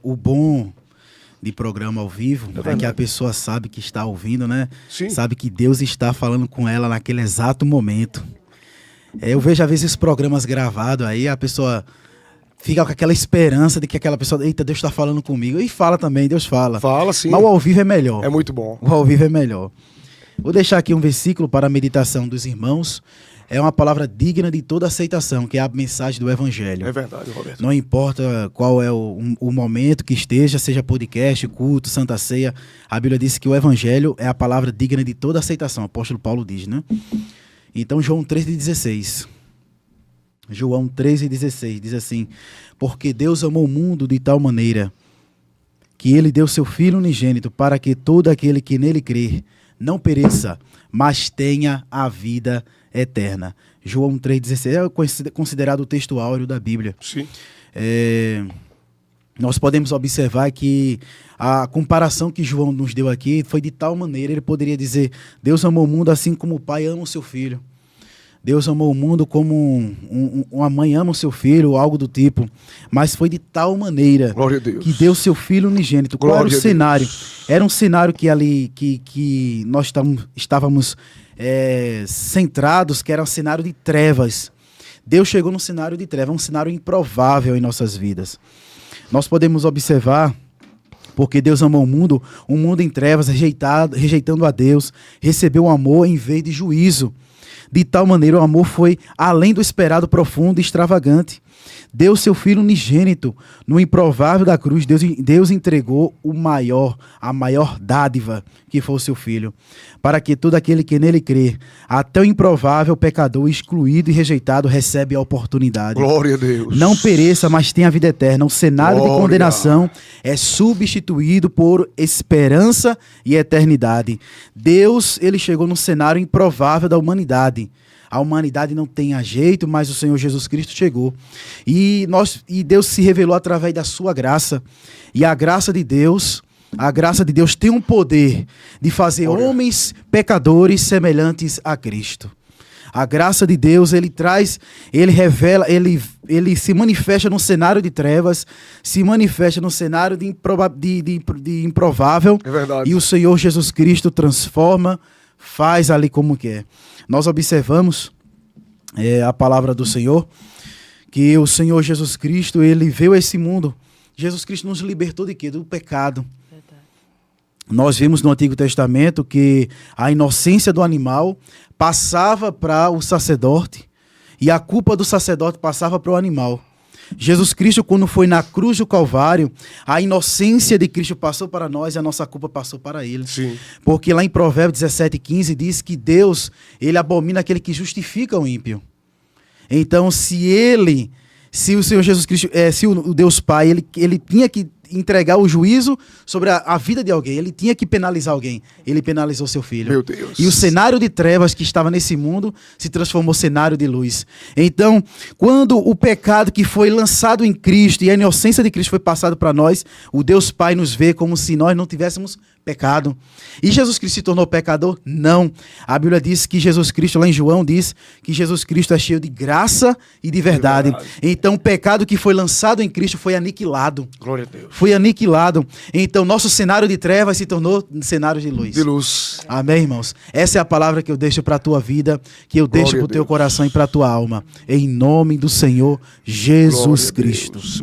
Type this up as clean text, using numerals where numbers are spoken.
O bom de programa ao vivo é que a pessoa sabe que está ouvindo, né? Sim. Sabe que Deus está falando com ela naquele exato momento. Eu vejo às vezes programas gravados aí, a pessoa fica com aquela esperança de que aquela pessoa, eita, Deus está falando comigo. E fala também, Deus fala. Fala, sim. Mas o ao vivo é melhor. É muito bom. O ao vivo é melhor. Vou deixar aqui um versículo para a meditação dos irmãos. É uma palavra digna de toda aceitação, que é a mensagem do Evangelho. É verdade, Roberto. Não importa qual é o momento que esteja, seja podcast, culto, Santa Ceia, a Bíblia diz que o Evangelho é a palavra digna de toda aceitação. O apóstolo Paulo diz, né? Então, João 3,16. João 3,16 diz assim: porque Deus amou o mundo de tal maneira que ele deu seu Filho unigênito para que todo aquele que nele crer não pereça, mas tenha a vida eterna. João 3,16 é considerado o texto áureo da Bíblia. Sim. Nós podemos observar que a comparação que João nos deu aqui foi de tal maneira, ele poderia dizer: Deus amou o mundo assim como o pai ama o seu filho. Deus amou o mundo como uma mãe ama o seu filho, ou algo do tipo. Mas foi de tal maneira que deu seu Filho unigênito. Qual era o cenário? Era um cenário que ali que nós estávamos centrados, que era um cenário de trevas. Deus chegou num cenário de trevas, um cenário improvável em nossas vidas. Nós podemos observar, porque Deus amou o mundo, um mundo em trevas, rejeitando a Deus, recebeu o amor em vez de juízo. De tal maneira o amor foi além do esperado, profundo e extravagante. Deu seu Filho unigênito. No improvável da cruz, Deus entregou a maior dádiva, que foi o seu Filho, para que todo aquele que nele crê, até o improvável pecador excluído e rejeitado, recebe a oportunidade. Glória a Deus. Não pereça, mas tenha a vida eterna. O cenário de condenação é substituído por esperança e eternidade. Deus, ele chegou no cenário improvável da humanidade. A humanidade não tem jeito, mas o Senhor Jesus Cristo chegou. E Deus se revelou através da sua graça. E a graça de Deus tem um poder de fazer homens pecadores semelhantes a Cristo. A graça de Deus, ele revela, ele se manifesta no cenário de trevas, se manifesta no cenário de improvável. É verdade. E o Senhor Jesus Cristo transforma, faz ali como quer. Nós observamos a palavra do Senhor, que o Senhor Jesus Cristo, ele veio a esse mundo. Jesus Cristo nos libertou de quê? Do pecado. Verdade. Nós vimos no Antigo Testamento que a inocência do animal passava para o sacerdote e a culpa do sacerdote passava para o animal. Jesus Cristo, quando foi na cruz do Calvário, a inocência de Cristo passou para nós e a nossa culpa passou para ele. Sim. Porque lá em Provérbios 17:15 diz que Deus, ele abomina aquele que justifica o ímpio. Então, se o Senhor Jesus Cristo, se o Deus Pai, ele tinha que entregar o juízo sobre a vida de alguém, ele tinha que penalizar alguém, ele penalizou seu filho. Meu Deus. E o cenário de trevas que estava nesse mundo se transformou em cenário de luz. Então, quando o pecado que foi lançado em Cristo e a inocência de Cristo foi passado para nós, o Deus Pai nos vê como se nós não tivéssemos pecado. E Jesus Cristo se tornou pecador? Não. A Bíblia diz que Jesus Cristo, lá em João, diz que Jesus Cristo é cheio de graça e de verdade. Então, o pecado que foi lançado em Cristo foi aniquilado. Glória a Deus. Foi aniquilado. Então, nosso cenário de trevas se tornou cenário de luz. De luz. Amém, irmãos? Essa é a palavra que eu deixo para a tua vida, que eu deixo para o teu coração e para a tua alma. Em nome do Senhor Jesus Cristo.